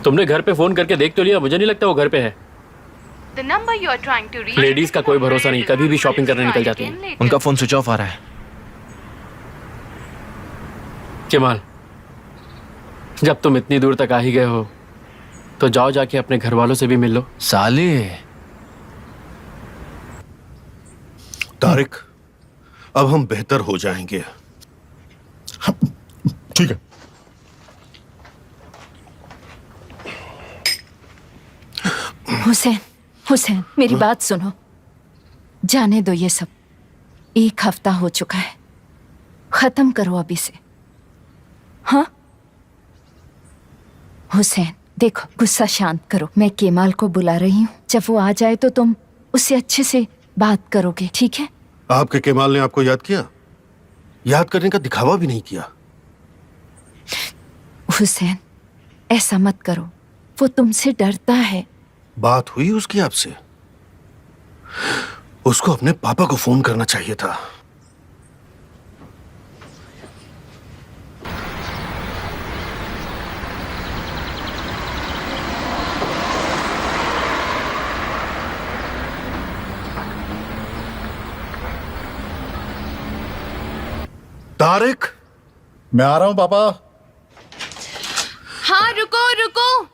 तुमने घर पे फोन करके देख तो लिया? मुझे नहीं लगता वो घर पे है। The number you are trying to reach ladies का कोई भरोसा नहीं, कभी भी शॉपिंग करने निकल जाती है। उनका फोन स्विच ऑफ आ रहा है। केमाल, जब तुम इतनी दूर तक आ ही गए हो तो जाओ जाके अपने घर वालों से भी मिल लो। साले, तारिक, अब हम बेहतर हो जाएंगे। ठीक है। हुसैन, हुसैन, मेरी बात सुनो। जाने दो ये सब। 1 हफ्ता हो चुका है, खत्म करो अभी से। हाँ हुसैन, देखो, गुस्सा शांत करो। मैं केमाल को बुला रही हूँ। जब वो आ जाए तो तुम उससे अच्छे से बात करोगे, ठीक है? आपके केमाल ने आपको याद किया? याद करने का दिखावा भी नहीं किया। हुसैन, ऐसा मत करो, वो तुमसे डरता है। बात हुई उसकी आपसे? उसको अपने पापा को फोन करना चाहिए था। तारिक, मैं आ रहा हूं पापा। हाँ, रुको रुको।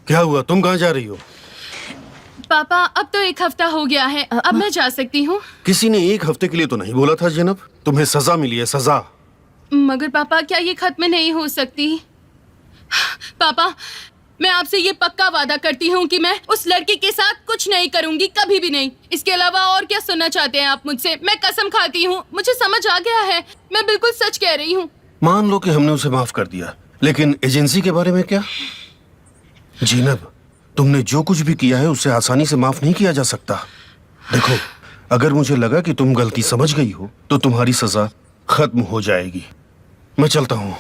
क्या हुआ? तुम कहाँ जा रही हो? पापा, अब तो 1 हफ्ता हो गया है, अब मैं जा सकती हूँ। किसी ने 1 हफ्ते के लिए तो नहीं बोला था ज़ैनब। तुम्हें सजा मिली है, सजा। मगर पापा, क्या ये खत्म नहीं हो सकती? पापा, मैं आपसे ये पक्का वादा करती हूँ कि मैं उस लड़की के साथ कुछ नहीं करूंगी, कभी भी नहीं। इसके अलावा और क्या सुनना चाहते हैं आप मुझसे? मैं कसम खाती हूँ, मुझे समझ आ गया है, मैं बिल्कुल सच कह रही हूँ। मान लो कि हमने उसे माफ कर दिया, लेकिन एजेंसी के बारे में क्या? ज़ैनब, तुमने जो कुछ भी किया है उसे आसानी से माफ नहीं किया जा सकता। देखो, अगर मुझे लगा कि तुम गलती समझ गई हो तो तुम्हारी सजा खत्म हो जाएगी। मैं चलता हूँ।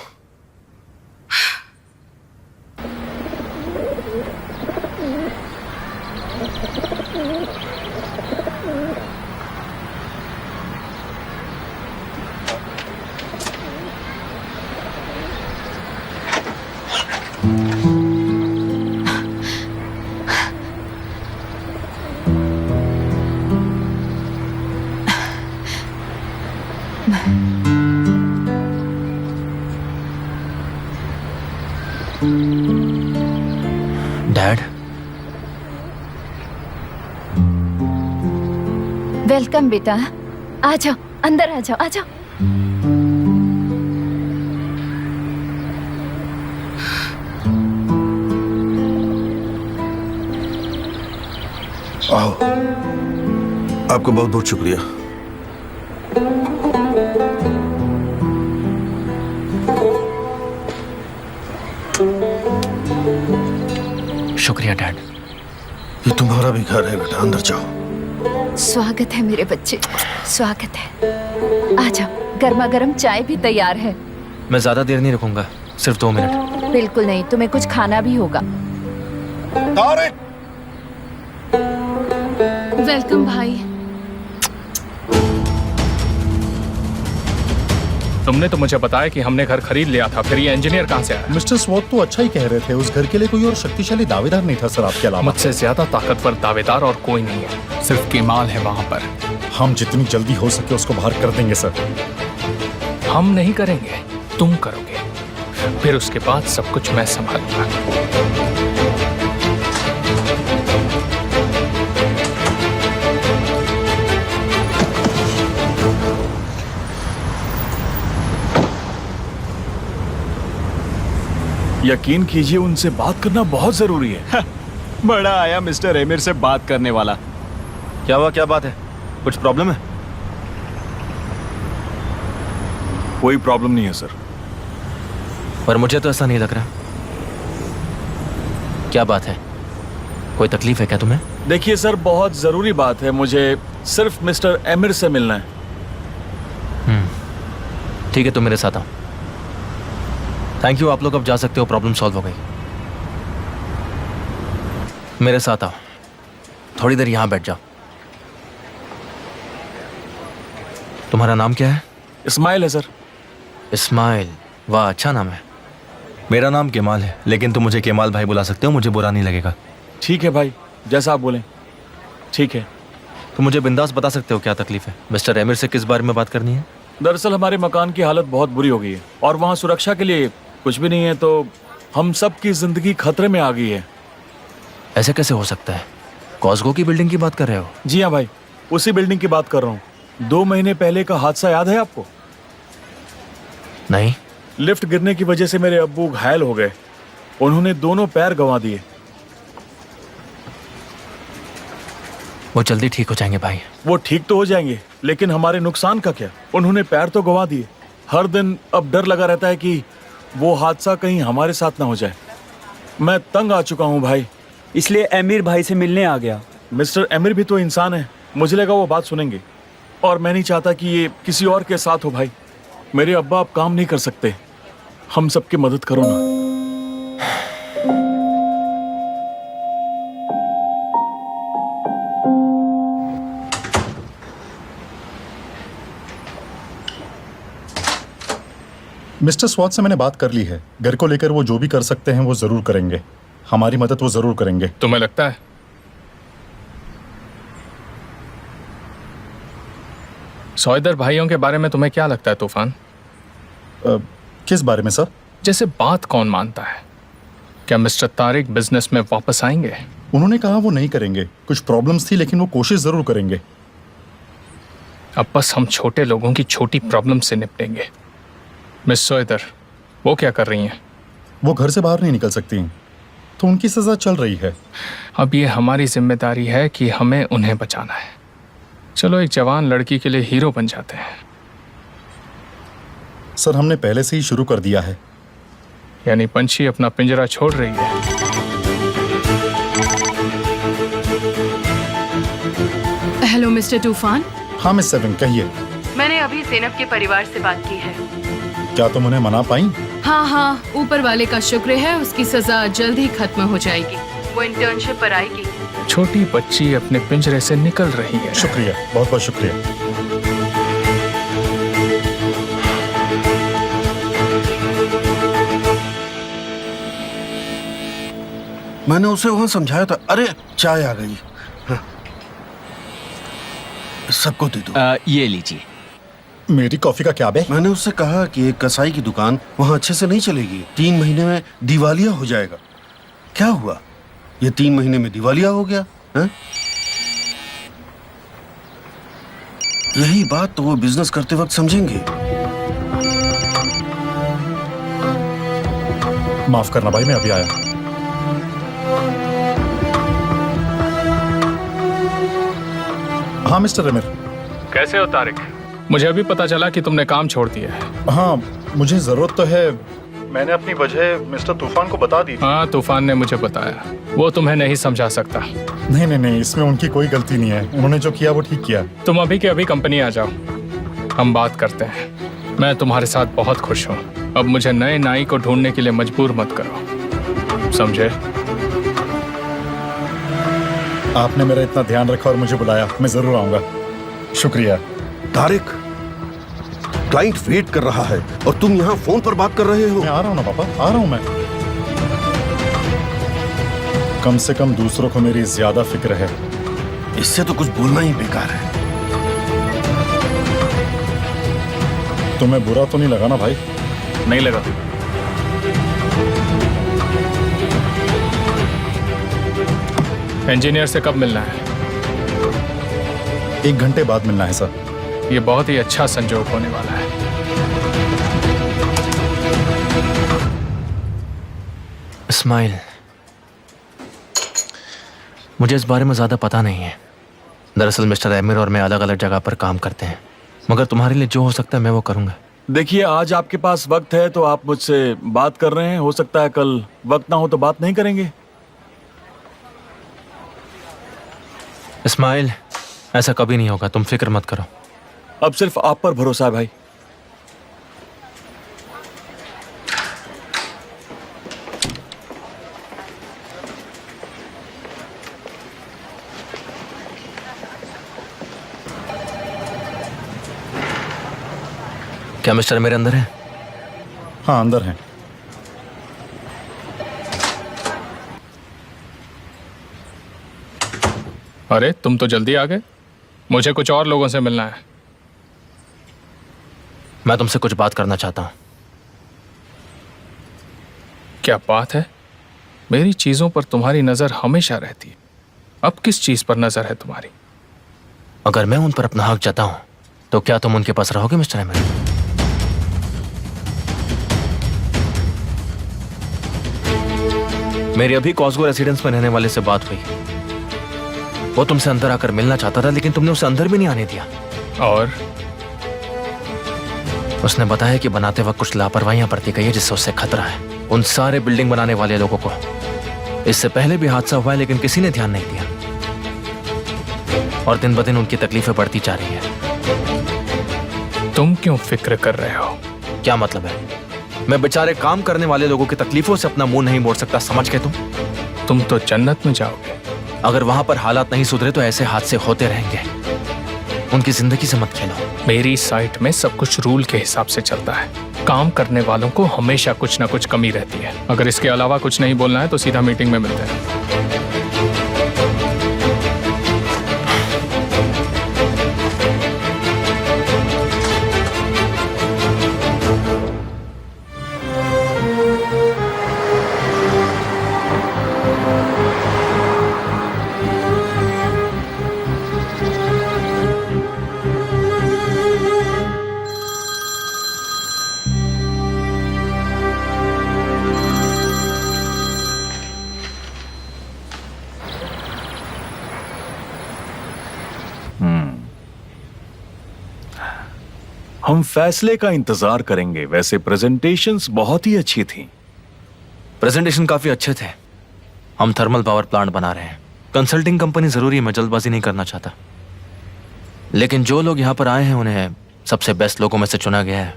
डैड, वेलकम बेटा। आ जाओ, अंदर आ जाओ, आ जाओ। आओ, आपको बहुत बहुत शुक्रिया। शुक्रिया डैड। ये तुम्हारा भी घर है बेटा, अंदर जाओ। स्वागत है मेरे बच्चे, स्वागत है। आ जाओ, गर्मा गर्म चाय भी तैयार है। मैं ज्यादा देर नहीं रुकूंगा, सिर्फ 2 मिनट। बिल्कुल नहीं, तुम्हें कुछ खाना भी होगा। तारिक, वेलकम भाई। तुमने तो मुझे बताया कि हमने घर खरीद लिया था, फिर ये इंजीनियर कहाँ से आया? मिस्टर स्वॉट तो अच्छा ही कह रहे थे। उस घर के लिए कोई और शक्तिशाली दावेदार नहीं था सर आपके अलावा। मुझसे ज्यादा ताकतवर दावेदार और कोई नहीं है, सिर्फ केमाल है वहाँ पर। हम जितनी जल्दी हो सके उसको बाहर कर देंगे सर। हम नहीं करेंगे, तुम करोगे, फिर उसके बाद सब कुछ मैं संभालूंगा। यकीन कीजिए, उनसे बात करना बहुत जरूरी है। बड़ा आया मिस्टर एमिर से बात करने वाला। क्या हुआ, क्या बात है? कुछ प्रॉब्लम है? कोई प्रॉब्लम नहीं है सर। पर मुझे तो ऐसा नहीं लग रहा। क्या बात है? कोई तकलीफ है क्या तुम्हें? देखिए सर, बहुत जरूरी बात है, मुझे सिर्फ मिस्टर एमिर से मिलना है। ठीक है, तुम मेरे साथ आओ। थैंक यू, आप लोग अब जा सकते हो, प्रॉब्लम सॉल्व हो गई। मेरे साथ आओ, थोड़ी देर यहां बैठ जाओ। तुम्हारा नाम क्या है? इस्माइल है सर। इस्माइल, वाह अच्छा नाम है। मेरा नाम केमाल है, लेकिन तुम मुझे केमाल भाई बुला सकते हो, मुझे बुरा नहीं लगेगा। ठीक है भाई, जैसा आप बोलें। ठीक है। तुम मुझे बिंदास बता सकते हो क्या तकलीफ है? मिस्टर एमिर से किस बारे में बात करनी है? दरअसल हमारे मकान की हालत बहुत बुरी हो गई है और वहाँ सुरक्षा के लिए कुछ भी नहीं है, तो हम सब की जिंदगी खतरे में आ गई है। ऐसे कैसे हो सकता है? कॉस्को की बिल्डिंग की बात कर रहे हो? जी हाँ भाई, उसी बिल्डिंग की बात कर रहा हूँ। 2 महीने पहले का हादसा याद है आपको? नहीं। लिफ्ट गिरने की वजह से मेरे अब्बू घायल हो गए। उन्होंने दोनों पैर गंवा दिए। वो जल्दी ठीक हो जाएंगे भाई। वो ठीक तो हो जाएंगे, लेकिन हमारे नुकसान का क्या? उन्होंने पैर तो गंवा दिए। हर दिन अब डर लगा रहता है कि वो हादसा कहीं हमारे साथ ना हो जाए। मैं तंग आ चुका हूँ भाई। इसलिए एमिर भाई से मिलने आ गया। मिस्टर एमिर भी तो इंसान है, मुझे लगा वो बात सुनेंगे, और मैं नहीं चाहता कि ये किसी और के साथ हो। भाई, मेरे अब्बा अब काम नहीं कर सकते, हम सबकी मदद करो ना। मिस्टर स्वाट से मैंने बात कर ली है। घर को लेकर वो जो भी कर सकते हैं वो जरूर करेंगे। हमारी मदद वो जरूर करेंगे। तुम्हें लगता है? सौदर भाइयों के बारे में तुम्हें क्या लगता है तूफान? किस बारे में सर? जैसे बात कौन मानता है? क्या मिस्टर तारिक बिजनेस में वापस आएंगे? उन्होंने कहा वो नहीं करेंगे। कुछ प्रॉब्लम्स थी, लेकिन वो कोशिश जरूर करेंगे। अब बस हम छोटे लोगों की छोटी प्रॉब्लम से निपटेंगे। मिस सौदर, वो क्या कर रही हैं? वो घर से बाहर नहीं निकल सकती, तो उनकी सजा चल रही है। अब ये हमारी जिम्मेदारी है कि हमें उन्हें बचाना है। चलो एक जवान लड़की के लिए हीरो बन जाते हैं। सर, हमने पहले से ही शुरू कर दिया है। यानी पंछी अपना पिंजरा छोड़ रही है। हेलो मिस्टर तूफान। हाँ मिस सेवन, कहिए। मैंने अभी ज़ैनब के परिवार से बात की है। क्या तुम उन्हें मना पाई? हाँ, ऊपर वाले का शुक्र है, उसकी सजा जल्द ही खत्म हो जाएगी। वो इंटर्नशिप पर आएगी। छोटी बच्ची अपने पिंजरे से निकल रही है। शुक्रिया, बहुत बहुत शुक्रिया। मैंने उसे वहां समझाया था। अरे चाय आ गई। हाँ। सबको दे दो। ये लीजिए। मेरी कॉफी का क्या बे? मैंने उससे कहा कि एक कसाई की दुकान वहां अच्छे से नहीं चलेगी, 3 महीने में दिवालिया हो जाएगा। क्या हुआ? ये 3 महीने में दिवालिया हो गया है? यही बात तो वो बिजनेस करते वक्त समझेंगे। माफ करना भाई, मैं अभी आया। हाँ मिस्टर अमीर। कैसे हो तारिक? मुझे अभी पता चला कि तुमने काम छोड़ दिया है। हाँ, मुझे जरूरत तो है। मैंने अपनी वजह मिस्टर तूफान को बता दी। हाँ, तूफान ने मुझे बताया। वो तुम्हें नहीं समझा सकता। नहीं नहीं नहीं, इसमें उनकी कोई गलती नहीं है। उन्होंने जो किया वो ठीक किया। तुम अभी के अभी कंपनी आ जाओ, हम बात करते हैं। मैं तुम्हारे साथ बहुत खुश हूँ। अब मुझे नए नाई को ढूंढने के लिए मजबूर मत करो, समझे? आपने मेरा इतना ध्यान रखा और मुझे बुलाया, मैं जरूर आऊंगा। शुक्रिया। तारिक, क्लाइंट वेट कर रहा है और तुम यहाँ फोन पर बात कर रहे हो। मैं आ रहा हूँ ना पापा, आ रहा हूँ मैं। कम से कम दूसरों को मेरी ज्यादा फिक्र है। इससे तो कुछ बोलना ही बेकार है। तुम्हें बुरा तो नहीं लगा ना भाई? नहीं लगा। इंजीनियर से कब मिलना है? 1 घंटे बाद मिलना है सर। ये बहुत ही अच्छा संजोग होने वाला है। इस्माइल, मुझे इस बारे में ज़्यादा पता नहीं है। दरअसल मिस्टर एमिर और मैं अलग अलग जगह पर काम करते हैं, मगर तुम्हारे लिए जो हो सकता है मैं वो करूँगा। देखिए, आज आपके पास वक्त है तो आप मुझसे बात कर रहे हैं। हो सकता है कल वक्त ना हो तो बात नहीं करेंगे। इस्माइल, ऐसा कभी नहीं होगा, तुम फिक्र मत करो। अब सिर्फ आप पर भरोसा है भाई। क्या मिस्टर मेरे अंदर है? हाँ, अंदर है। अरे तुम तो जल्दी आ गए। मुझे कुछ और लोगों से मिलना है। मैं तुमसे कुछ बात करना चाहता हूँ। क्या बात है? मेरी चीजों पर तुम्हारी नजर हमेशा रहती है। अब किस चीज पर नजर है तुम्हारी? अगर मैं उन पर अपना हक जताऊं तो क्या तुम उनके पास रहोगे मिस्टर एमिर? मेरी अभी कॉस्गो रेसिडेंस में रहने वाले से बात हुई। वो तुमसे अंदर आकर मिलना चाहता था, लेकिन तुमने उसे अंदर भी नहीं आने दिया। और उसने बताया कि बनाते वक्त कुछ लापरवाहियां बरती गई है जिससे उससे खतरा है। उन सारे बिल्डिंग बनाने वाले लोगों को इससे पहले भी हादसा हुआ है, लेकिन किसी ने ध्यान नहीं दिया और दिन ब दिन उनकी तकलीफें बढ़ती जा रही है। तुम क्यों फिक्र कर रहे हो? क्या मतलब है? मैं बेचारे काम करने वाले लोगों की तकलीफों से अपना मुंह नहीं मोड़ सकता, समझ गए तुम तो जन्नत में जाओगे। अगर वहां पर हालात नहीं सुधरे तो ऐसे हादसे होते रहेंगे। उनकी जिंदगी से मत खेलो। मेरी साइट में सब कुछ रूल के हिसाब से चलता है। काम करने वालों को हमेशा कुछ ना कुछ कमी रहती है। अगर इसके अलावा कुछ नहीं बोलना है तो सीधा मीटिंग में मिलते हैं। हम फैसले का इंतजार करेंगे। वैसे प्रेजेंटेशंस बहुत ही अच्छी थी। प्रेजेंटेशन काफी अच्छे थे। हम थर्मल पावर प्लांट बना रहे हैं। कंसल्टिंग कंपनी जरूरी है, मैं जल्दबाजी नहीं करना चाहता, लेकिन जो लोग यहाँ पर आए हैं उन्हें सबसे बेस्ट लोगों में से चुना गया है।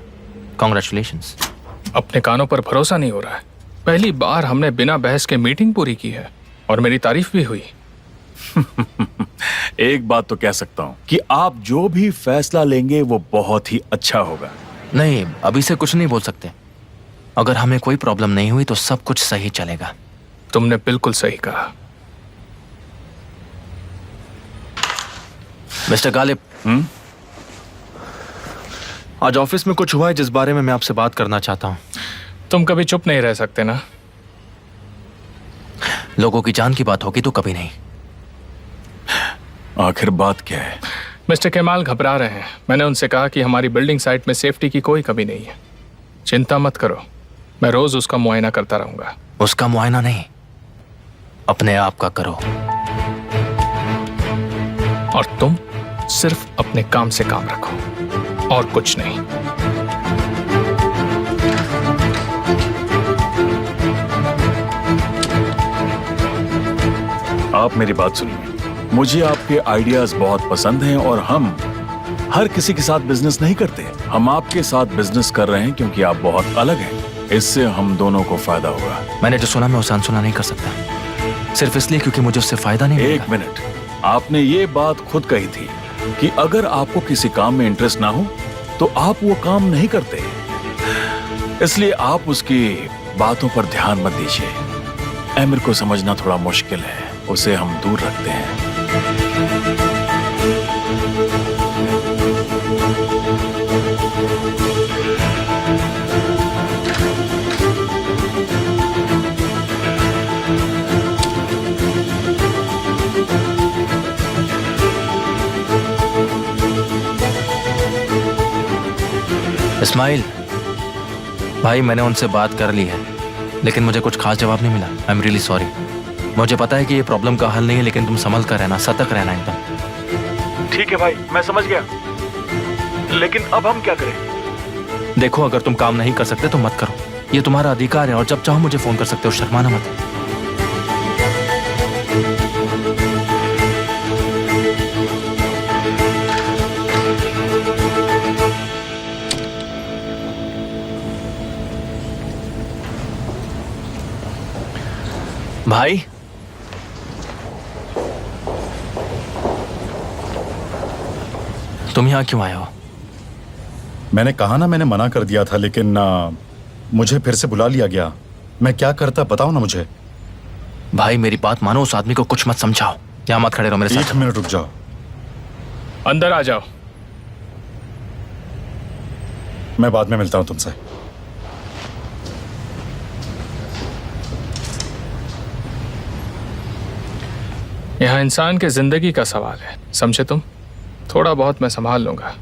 कॉन्ग्रेचुलेशंस। अपने कानों पर भरोसा नहीं हो रहा है। पहली बार हमने बिना बहस के मीटिंग पूरी की है और मेरी तारीफ भी हुई। एक बात तो कह सकता हूं कि आप जो भी फैसला लेंगे वो बहुत ही अच्छा होगा। नहीं, अभी से कुछ नहीं बोल सकते। अगर हमें कोई प्रॉब्लम नहीं हुई तो सब कुछ सही चलेगा। तुमने बिल्कुल सही कहा। मिस्टर गालिब, आज ऑफिस में कुछ हुआ है जिस बारे में मैं आपसे बात करना चाहता हूं। तुम कभी चुप नहीं रह सकते ना। लोगों की जान की बात होगी तो कभी नहीं। आखिर बात क्या है? मिस्टर केमाल घबरा रहे हैं। मैंने उनसे कहा कि हमारी बिल्डिंग साइट में सेफ्टी की कोई कमी नहीं है। चिंता मत करो, मैं रोज उसका मुआयना करता रहूंगा। उसका मुआयना नहीं, अपने आप का करो। और तुम सिर्फ अपने काम से काम रखो और कुछ नहीं। आप मेरी बात सुनिए। मुझे आपके आइडियाज बहुत पसंद हैं और हम हर किसी के साथ बिजनेस नहीं करते। हम आपके साथ बिजनेस कर रहे हैं क्योंकि आप बहुत अलग हैं। इससे हम दोनों को फायदा होगा। मैंने जो सुना मैं उसे अनसुना नहीं कर सकता, सिर्फ इसलिए क्योंकि मुझे उससे फायदा नहीं मिलेगा। एक मिनट, आपने ये बात खुद कही थी कि अगर आपको किसी काम में इंटरेस्ट ना हो तो आप वो काम नहीं करते। इसलिए आप उसकी बातों पर ध्यान मत दीजिए। एमिर को समझना थोड़ा मुश्किल है, उसे हम दूर रखते हैं। इस्माइल भाई, मैंने उनसे बात कर ली है, लेकिन मुझे कुछ खास जवाब नहीं मिला। I am really sorry. मुझे पता है कि ये प्रॉब्लम का हल नहीं है, लेकिन तुम संभल कर रहना, सतर्क रहना एकदम। ठीक है भाई, मैं समझ गया, लेकिन अब हम क्या करें? देखो, अगर तुम काम नहीं कर सकते तो मत करो, ये तुम्हारा अधिकार है और जब चाहो मुझे फोन कर सकते हो, शर्माना मत। भाई, तुम यहाँ क्यों आए हो? मैंने कहा ना, मैंने मना कर दिया था, लेकिन मुझे फिर से बुला लिया गया। मैं क्या करता बताओ ना मुझे। भाई मेरी बात मानो, उस आदमी को कुछ मत समझाओ, यहाँ मत खड़े रहो मेरे एक साथ। मिनट रुक जाओ। अंदर आ जाओ। मैं बाद में मिलता हूं तुमसे। यहाँ इंसान के जिंदगी का सवाल है, समझे तुम? थोड़ा बहुत मैं संभाल लूंगा।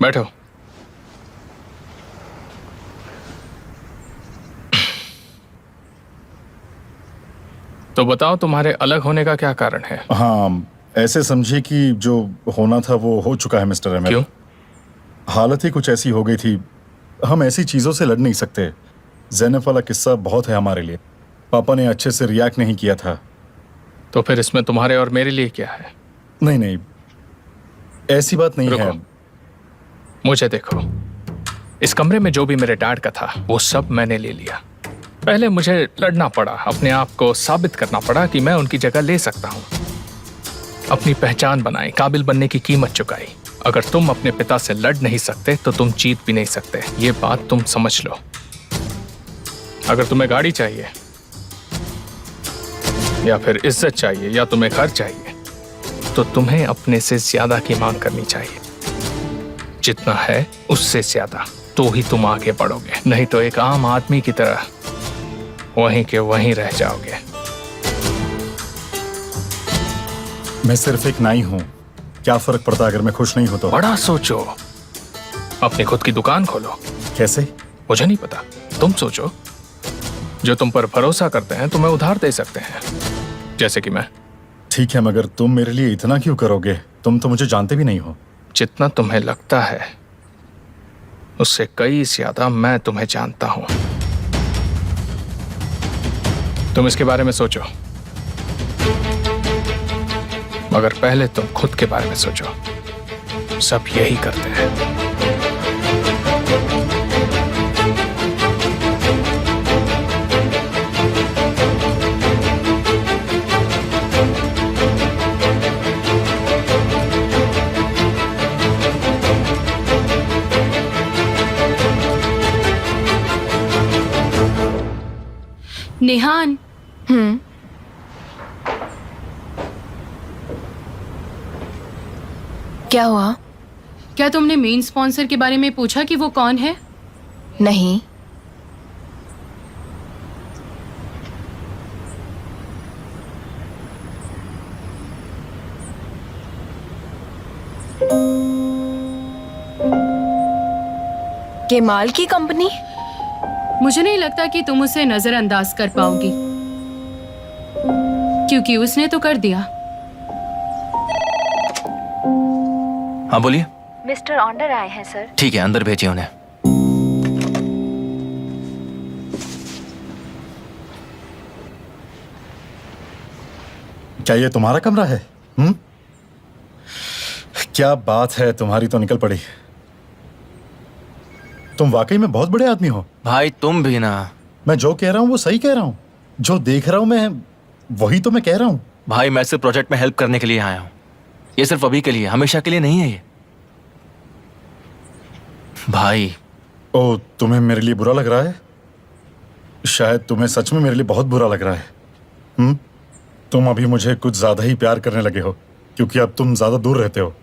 बैठो। तो बताओ, तुम्हारे अलग होने का क्या कारण है? हाँ, ऐसे समझिए कि जो होना था वो हो चुका है मिस्टर एमएल। क्यों? हालत ही कुछ ऐसी हो गई थी, हम ऐसी चीजों से लड़ नहीं सकते। ज़ैनब वाला किस्सा बहुत है हमारे लिए। पापा ने अच्छे से रिएक्ट नहीं किया था। तो फिर इसमें तुम्हारे और मेरे लिए क्या है? नहीं नहीं, ऐसी बात नहीं है। रुको, मुझे देखो। इस कमरे में जो भी मेरे डैड का था वो सब मैंने ले लिया। पहले मुझे लड़ना पड़ा, अपने आप को साबित करना पड़ा कि मैं उनकी जगह ले सकता हूँ। अपनी पहचान बनाई, काबिल बनने की कीमत चुकाई। अगर तुम अपने पिता से लड़ नहीं सकते तो तुम जीत भी नहीं सकते, ये बात तुम समझ लो। अगर तुम्हें गाड़ी चाहिए या फिर इज्जत चाहिए या तुम्हें घर चाहिए तो तुम्हें अपने से ज्यादा की मांग करनी चाहिए। जितना है उससे ज्यादा, तो ही तुम आगे बढ़ोगे। नहीं तो एक आम आदमी की तरह वहीं के वहीं रह जाओगे। मैं सिर्फ एक नाई हूँ, क्या फर्क पड़ता अगर मैं खुश नहीं हो तो? बड़ा सोचो, अपनी खुद की दुकान खोलो। कैसे? मुझे नहीं पता, तुम सोचो। जो तुम पर भरोसा करते हैं तुम्हें उधार दे सकते हैं, जैसे कि मैं। ठीक है, मगर तुम मेरे लिए इतना क्यों करोगे? तुम तो मुझे जानते भी नहीं हो। जितना तुम्हें लगता है उससे कई ज्यादा मैं तुम्हें जानता हूं। तुम इसके बारे में सोचो, मगर पहले तुम खुद के बारे में सोचो। सब यही करते हैं। नेहान, क्या हुआ? क्या तुमने मेन स्पॉन्सर के बारे में पूछा कि वो कौन है? नहीं। केमाल की कंपनी? मुझे नहीं लगता कि तुम उसे नजरअंदाज कर पाओगी, क्योंकि उसने तो कर दिया। हाँ बोलिए। मिस्टर ऑर्डर आए हैं सर। ठीक है, अंदर भेजिए उन्हें। क्या ये तुम्हारा कमरा है? क्या बात है, तुम्हारी तो निकल पड़ी। तुम वाकई में बहुत बड़े आदमी हो। भाई तुम भी ना। मैं जो कह रहा हूँ वो सही कह रहा हूँ। जो देख रहा हूँ मैं वही तो मैं कह रहा हूँ। भाई मैं सिर्फ प्रोजेक्ट में हेल्प करने के लिए आया हूँ। ये सिर्फ अभी के लिए, हमेशा के लिए नहीं है ये। भाई। ओ, तुम्हें मेरे लिए बुरा लग रहा है? शायद तुम्हें सच में मेरे लिए बहुत बुरा लग रहा है। तुम अभी मुझे कुछ ज्यादा ही प्यार करने लगे हो, क्योंकि अब तुम ज्यादा दूर रहते हो।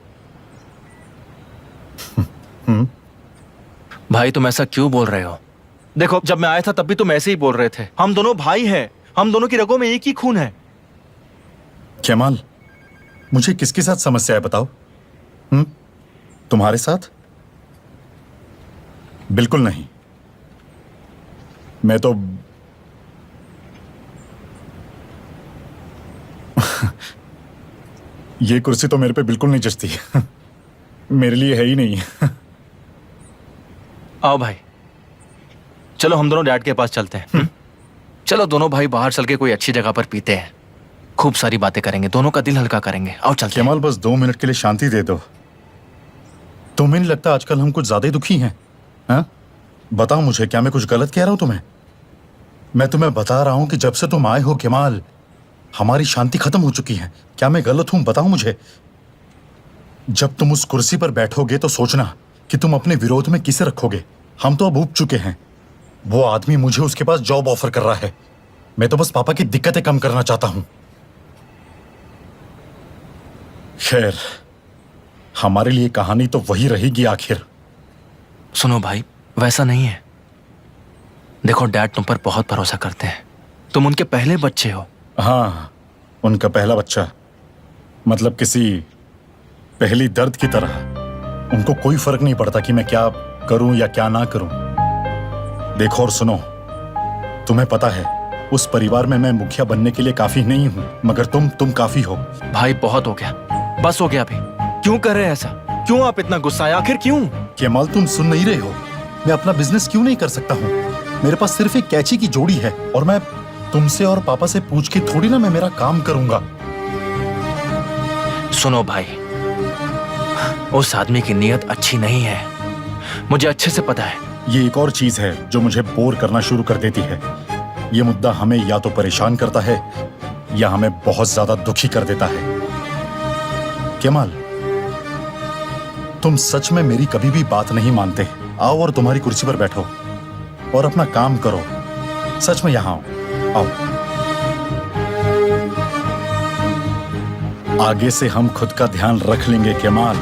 भाई तुम ऐसा क्यों बोल रहे हो? देखो, जब मैं आया था तब भी तुम ऐसे ही बोल रहे थे। हम दोनों भाई हैं, हम दोनों की रगों में एक ही खून है। केमाल, मुझे किसके साथ समस्या है बताओ? तुम्हारे साथ? बिल्कुल नहीं। मैं तो ये कुर्सी तो मेरे पे बिल्कुल नहीं जचती। मेरे लिए है ही नहीं। आओ भाई, चलो हम दोनों डैड के पास चलते हैं। चलो दोनों भाई बाहर चल के कोई अच्छी जगह पर पीते हैं, खूब सारी बातें करेंगे, दोनों का दिल हल्का करेंगे। आओ चलते हैं। केमाल, बस 2 मिनट के लिए शांति दे दो। तुम्हें नहीं लगता आजकल हम कुछ ज्यादा ही दुखी हैं? हाँ? बताओ मुझे, क्या मैं कुछ गलत कह रहा हूं तुम्हें? मैं तुम्हें बता रहा हूं कि जब से तुम आए हो केमाल, हमारी शांति खत्म हो चुकी है। क्या मैं गलत हूं? बताओ मुझे। जब तुम उस कुर्सी पर बैठोगे तो सोचना कि तुम अपने विरोध में किसे रखोगे। हम तो अब ऊब चुके हैं। वो आदमी मुझे उसके पास जॉब ऑफर कर रहा है। मैं तो बस पापा की दिक्कतें कम करना चाहता हूं। खैर, हमारे लिए कहानी तो वही रहेगी आखिर। सुनो भाई, वैसा नहीं है। देखो, डैड तुम पर बहुत भरोसा करते हैं। तुम उनके पहले बच्चे हो। हाँ, उनका पहला बच्चा, मतलब किसी पहली दर्द की तरह। उनको कोई फर्क नहीं पड़ता कि मैं क्या करूं या क्या ना करूं। देखो और सुनो, तुम्हें पता है उस परिवार में मैं मुखिया बनने के लिए काफी नहीं हूं, मगर तुम काफी हो। भाई बहुत हो गया, बस हो गया अभी। क्यों कर रहे हैं ऐसा? क्यों आप इतना गुस्सा है? आखिर क्यों? केमाल, तुम सुन नहीं रहे हो? मैं अपना बिजनेस क्यों नहीं कर सकता हूँ? मेरे पास सिर्फ एक कैची की जोड़ी है और मैं तुमसे और पापा से पूछ के थोड़ी ना मैं मेरा काम करूंगा। सुनो भाई, उस आदमी की नीयत अच्छी नहीं है, मुझे अच्छे से पता है। ये एक और चीज है जो मुझे बोर करना शुरू कर देती है। ये मुद्दा हमें या तो परेशान करता है या हमें बहुत ज्यादा दुखी कर देता है। केमाल, तुम सच में मेरी कभी भी बात नहीं मानते। आओ और तुम्हारी कुर्सी पर बैठो और अपना काम करो। सच में यहां आओ। आगे से हम खुद का ध्यान रख लेंगे केमाल।